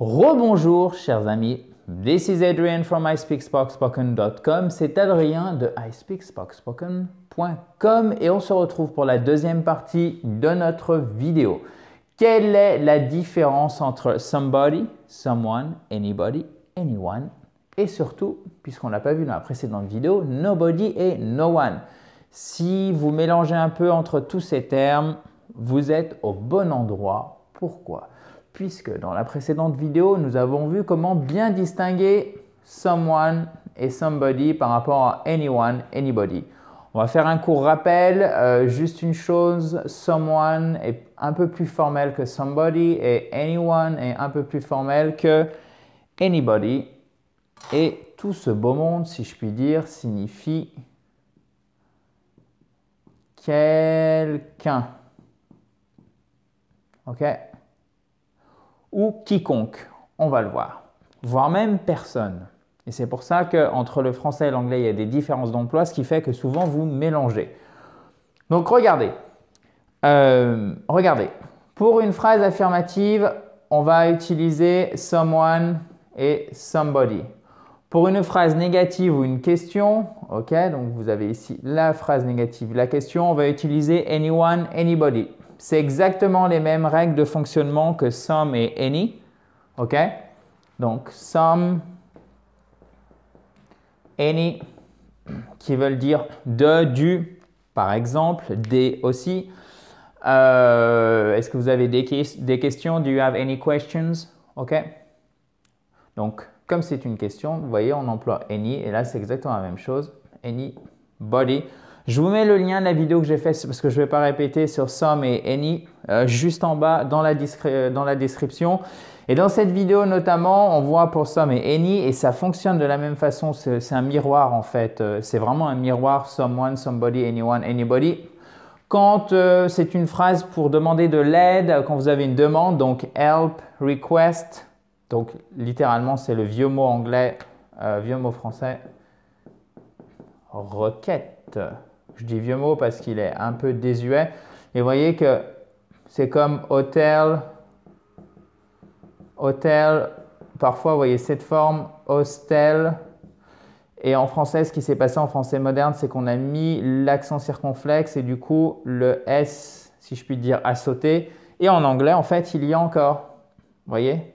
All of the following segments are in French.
Rebonjour chers amis, this is Adrian from ispeakspokspoken.com, c'est Adrien de ispeakspokspoken.com et on se retrouve pour la deuxième partie de notre vidéo. Quelle est la différence entre somebody, someone, anybody, anyone et surtout, puisqu'on ne l'a pas vu dans la précédente vidéo, nobody et no one. Si vous mélangez un peu entre tous ces termes, vous êtes au bon endroit. Pourquoi ? Puisque dans la précédente vidéo, nous avons vu comment bien distinguer someone et somebody par rapport à anyone, anybody. On va faire un court rappel, juste une chose, someone est un peu plus formel que somebody et anyone est un peu plus formel que anybody. Et tout ce beau monde, si je puis dire, signifie quelqu'un. Ok ? Ou quiconque, on va le voir, voire même personne. Et c'est pour ça qu'entre le français et l'anglais, il y a des différences d'emploi, ce qui fait que souvent vous mélangez. Donc regardez, pour une phrase affirmative, on va utiliser someone et somebody. Pour une phrase négative ou une question, ok, donc vous avez ici la phrase négative, la question, on va utiliser anyone, anybody. C'est exactement les mêmes règles de fonctionnement que some et any. OK? Donc, some, any, qui veulent dire de, du, par exemple, des aussi. Est-ce que vous avez des questions? Do you have any questions? OK? Donc, comme c'est une question, vous voyez, on emploie any et là, c'est exactement la même chose. Anybody. Je vous mets le lien de la vidéo que j'ai faite parce que je ne vais pas répéter sur some et any juste en bas dans la description. Et dans cette vidéo notamment, on voit pour some et any et ça fonctionne de la même façon. C'est un miroir en fait. C'est vraiment un miroir someone, somebody, anyone, anybody. Quand c'est une phrase pour demander de l'aide, quand vous avez une demande, donc help, request. Donc littéralement, c'est le vieux mot anglais, vieux mot français, requête. Je dis vieux mot parce qu'il est un peu désuet. Et vous voyez que c'est comme hôtel. Hôtel, parfois, vous voyez cette forme, hostel. Et en français, ce qui s'est passé en français moderne, c'est qu'on a mis l'accent circonflexe et du coup, le S, si je puis dire, a sauté. Et en anglais, en fait, il y a encore. Vous voyez?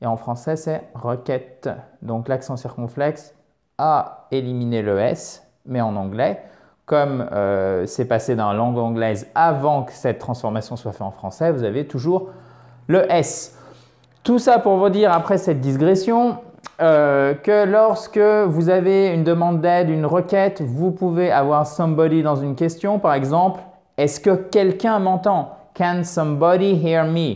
Et en français, c'est requête. Donc, l'accent circonflexe a éliminé le S, mais en anglais, comme c'est passé dans la langue anglaise avant que cette transformation soit faite en français, vous avez toujours le S. Tout ça pour vous dire, après cette digression, que lorsque vous avez une demande d'aide, une requête, vous pouvez avoir somebody dans une question. Par exemple, est-ce que quelqu'un m'entend? Can somebody hear me?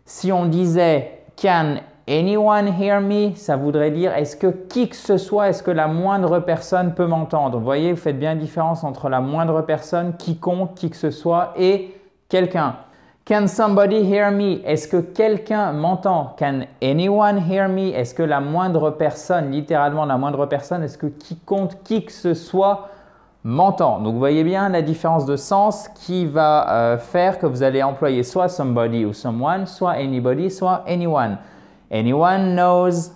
Si on disait can anyone hear me, ça voudrait dire est-ce que qui que ce soit, est-ce que la moindre personne peut m'entendre? Vous voyez, vous faites bien la différence entre la moindre personne, quiconque, qui que ce soit et quelqu'un. Can somebody hear me? Est-ce que quelqu'un m'entend? Can anyone hear me? Est-ce que la moindre personne, littéralement la moindre personne, est-ce que quiconque, qui que ce soit m'entend? Donc vous voyez bien la différence de sens qui va faire que vous allez employer soit somebody ou someone, soit anybody, soit anyone. Anyone knows,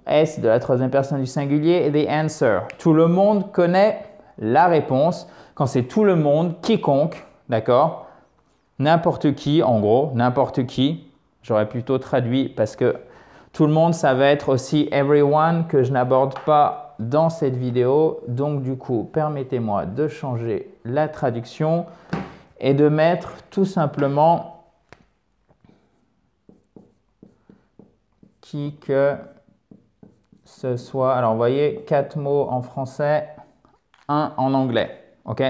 S de la troisième personne du singulier, the answer. Tout le monde connaît la réponse. Quand c'est tout le monde, quiconque, d'accord? N'importe qui, en gros, n'importe qui. J'aurais plutôt traduit parce que tout le monde, ça va être aussi everyone que je n'aborde pas dans cette vidéo. Donc du coup, permettez-moi de changer la traduction et de mettre tout simplement qui que ce soit. Alors, vous voyez, 4 mots en français, 1 en anglais. OK?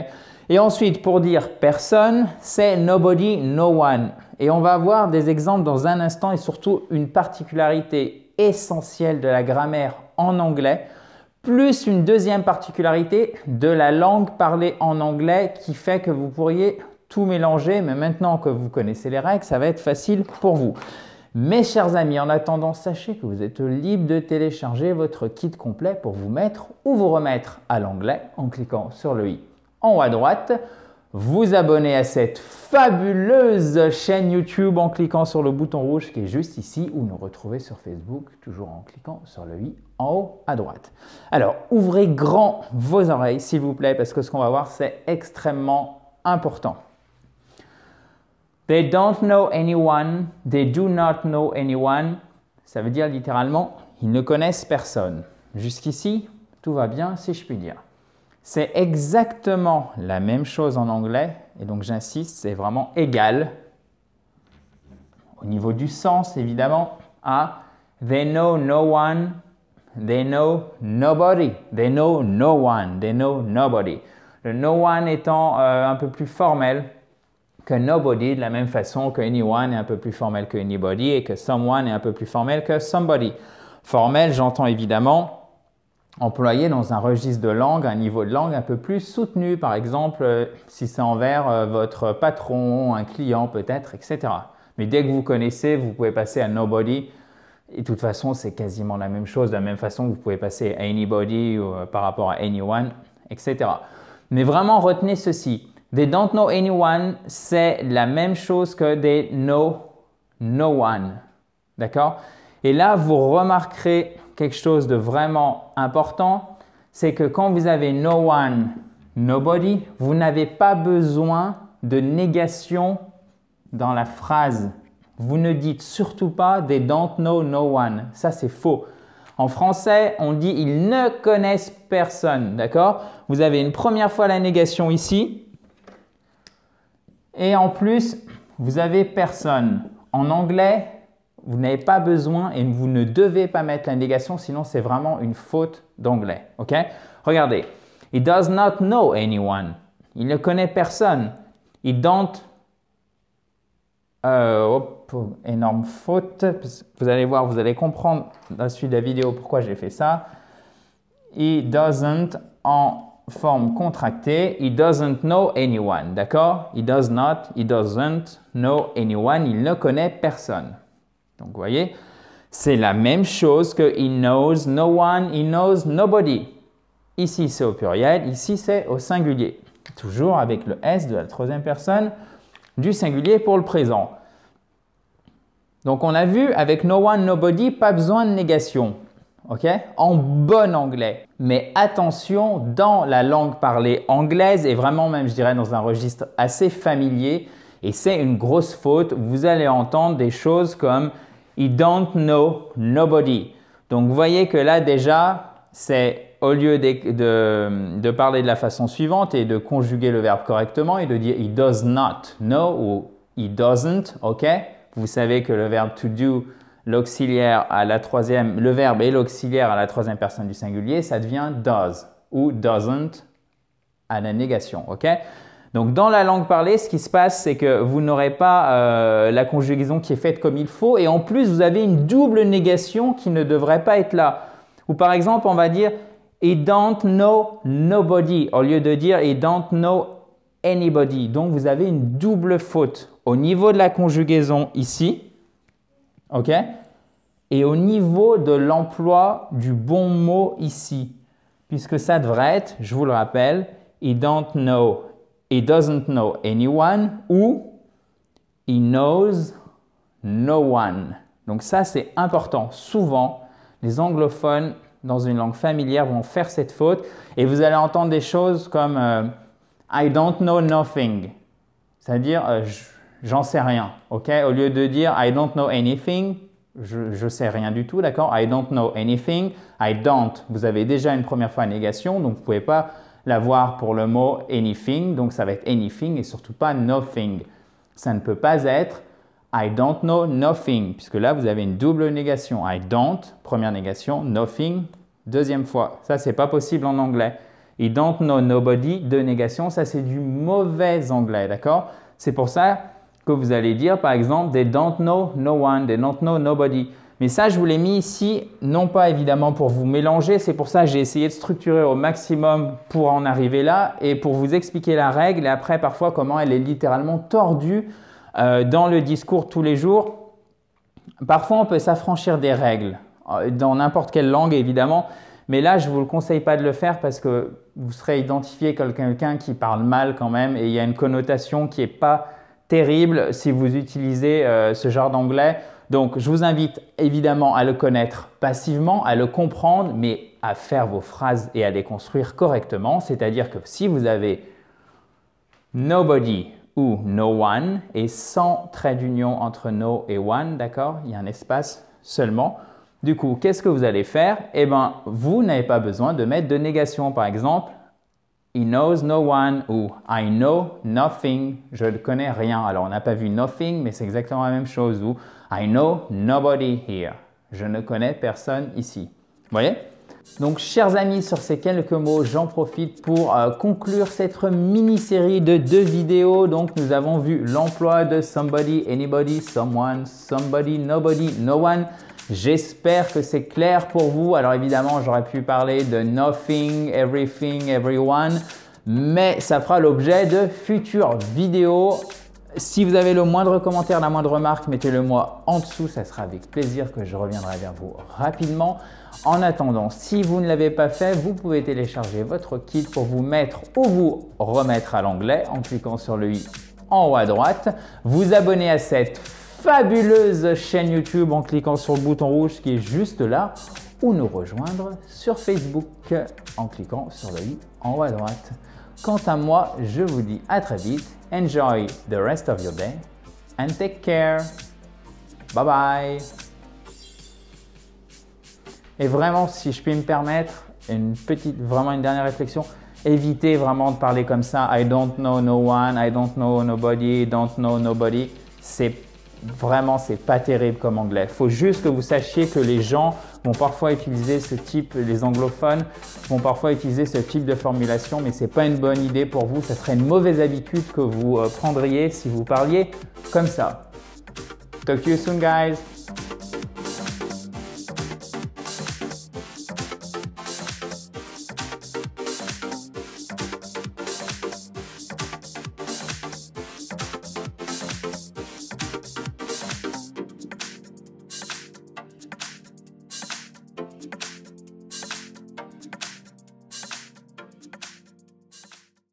Et ensuite, pour dire personne, c'est nobody, no one. Et on va voir des exemples dans un instant et surtout une particularité essentielle de la grammaire en anglais, plus une deuxième particularité de la langue parlée en anglais qui fait que vous pourriez tout mélanger. Mais maintenant que vous connaissez les règles, ça va être facile pour vous. Mes chers amis, en attendant, sachez que vous êtes libre de télécharger votre kit complet pour vous mettre ou vous remettre à l'anglais en cliquant sur le i en haut à droite. vous abonner à cette fabuleuse chaîne YouTube en cliquant sur le bouton rouge qui est juste ici ou nous retrouver sur Facebook, toujours en cliquant sur le i en haut à droite. Alors, ouvrez grand vos oreilles, s'il vous plaît, parce que ce qu'on va voir, c'est extrêmement important. They don't know anyone, they do not know anyone. Ça veut dire littéralement, ils ne connaissent personne. Jusqu'ici, tout va bien, si je puis dire. C'est exactement la même chose en anglais, et donc j'insiste, c'est vraiment égal, au niveau du sens évidemment, à they know no one, they know nobody, they know no one, they know nobody. Le no one étant un peu plus formel que nobody, de la même façon que anyone est un peu plus formel que anybody et que someone est un peu plus formel que somebody. Formel, j'entends évidemment employé dans un registre de langue, un niveau de langue un peu plus soutenu, par exemple si c'est envers votre patron, un client peut-être, etc. Mais dès que vous connaissez, vous pouvez passer à nobody, et de toute façon c'est quasiment la même chose, de la même façon que vous pouvez passer à anybody ou par rapport à anyone, etc. Mais vraiment retenez ceci, they don't know anyone, c'est la même chose que they know no one, d'accord? Et là vous remarquerez quelque chose de vraiment important, c'est que quand vous avez no one, nobody, vous n'avez pas besoin de négation dans la phrase. Vous ne dites surtout pas they don't know no one. Ça, c'est faux. En français, on dit ils ne connaissent personne. D'accord? Vous avez une première fois la négation ici. Et en plus, vous avez personne. En anglais, vous n'avez pas besoin et vous ne devez pas mettre la négation, sinon c'est vraiment une faute d'anglais. Ok? Regardez. He does not know anyone. Il ne connaît personne. He don't. Énorme faute. Vous allez voir, vous allez comprendre dans la suite de la vidéo pourquoi j'ai fait ça. He doesn't en forme contractée. He doesn't know anyone. D'accord? He does not. He doesn't know anyone. Il ne connaît personne. Donc, vous voyez, c'est la même chose que he knows no one, he knows nobody. Ici, c'est au pluriel, ici, c'est au singulier. Toujours avec le S de la troisième personne du singulier pour le présent. Donc, on a vu avec no one, nobody, pas besoin de négation. Ok? En bon anglais. Mais attention, dans la langue parlée anglaise, et vraiment même, je dirais, dans un registre assez familier, et c'est une grosse faute, vous allez entendre des choses comme he don't know nobody. Donc, vous voyez que là, déjà, c'est au lieu de parler de la façon suivante et de conjuguer le verbe correctement et de dire he does not know ou he doesn't, ok? Vous savez que le verbe to do, l'auxiliaire à la troisième, le verbe et l'auxiliaire à la troisième personne du singulier, ça devient does ou doesn't à la négation, ok? Donc, dans la langue parlée, ce qui se passe, c'est que vous n'aurez pas la conjugaison qui est faite comme il faut et en plus, vous avez une double négation qui ne devrait pas être là. Ou par exemple, on va dire « he don't know nobody » au lieu de dire « he don't know anybody ». Donc, vous avez une double faute au niveau de la conjugaison ici, ok? Et au niveau de l'emploi du bon mot ici, puisque ça devrait être, je vous le rappelle, « he don't know ». He doesn't know anyone ou he knows no one. Donc ça, c'est important. Souvent, les anglophones, dans une langue familière, vont faire cette faute et vous allez entendre des choses comme I don't know nothing. C'est-à-dire, j'en sais rien. Ok? Au lieu de dire I don't know anything, je sais rien du tout, d'accord? I don't know anything. I don't. Vous avez déjà une première fois négation, donc vous ne pouvez pas l'avoir pour le mot anything, donc ça va être anything et surtout pas nothing. Ça ne peut pas être I don't know nothing, puisque là vous avez une double négation. I don't, première négation, nothing, deuxième fois. Ça, c'est pas possible en anglais. He don't know nobody, deux négations, ça c'est du mauvais anglais, d'accord? C'est pour ça que vous allez dire par exemple they don't know no one, they don't know nobody. Mais ça, je vous l'ai mis ici, non pas évidemment pour vous mélanger, c'est pour ça que j'ai essayé de structurer au maximum pour en arriver là et pour vous expliquer la règle et après parfois comment elle est littéralement tordue dans le discours tous les jours. Parfois, on peut s'affranchir des règles dans n'importe quelle langue évidemment, Mais là, je ne vous le conseille pas de le faire parce que vous serez identifié comme quelqu'un qui parle mal quand même et il y a une connotation qui n'est pas terrible si vous utilisez ce genre d'anglais. Donc, je vous invite évidemment à le connaître passivement, à le comprendre, mais à faire vos phrases et à les construire correctement. C'est-à-dire que si vous avez nobody ou no one et sans trait d'union entre no et one, d'accord? Il y a un espace seulement. Du coup, qu'est-ce que vous allez faire? Eh bien, vous n'avez pas besoin de mettre de négation. Par exemple, he knows no one ou I know nothing. Je ne connais rien. Alors, on n'a pas vu nothing, mais c'est exactement la même chose. Ou I know nobody here. Je ne connais personne ici. Vous voyez? Donc, chers amis, sur ces quelques mots, j'en profite pour conclure cette mini-série de 2 vidéos. Donc, nous avons vu l'emploi de somebody, anybody, someone, somebody, nobody, no one. J'espère que c'est clair pour vous. Alors évidemment, j'aurais pu parler de nothing, everything, everyone, mais ça fera l'objet de futures vidéos. Si vous avez le moindre commentaire, la moindre remarque, mettez-le moi en dessous. Ça sera avec plaisir que je reviendrai vers vous rapidement. En attendant, si vous ne l'avez pas fait, vous pouvez télécharger votre kit pour vous mettre ou vous remettre à l'anglais en cliquant sur le i en haut à droite. Vous abonner à cette fabuleuse chaîne YouTube en cliquant sur le bouton rouge qui est juste là ou nous rejoindre sur Facebook en cliquant sur le i en haut à droite. Quant à moi, je vous dis à très vite. Enjoy the rest of your day and take care. Bye bye. Et vraiment, si je puis me permettre, vraiment une dernière réflexion, évitez vraiment de parler comme ça. I don't know no one, I don't know nobody, don't know nobody. C'est pas terrible comme anglais. Il faut juste que vous sachiez que les gens vont parfois utiliser ce type, les anglophones vont parfois utiliser ce type de formulation, mais ce n'est pas une bonne idée pour vous. Ça serait une mauvaise habitude que vous prendriez si vous parliez comme ça. Talk to you soon, guys.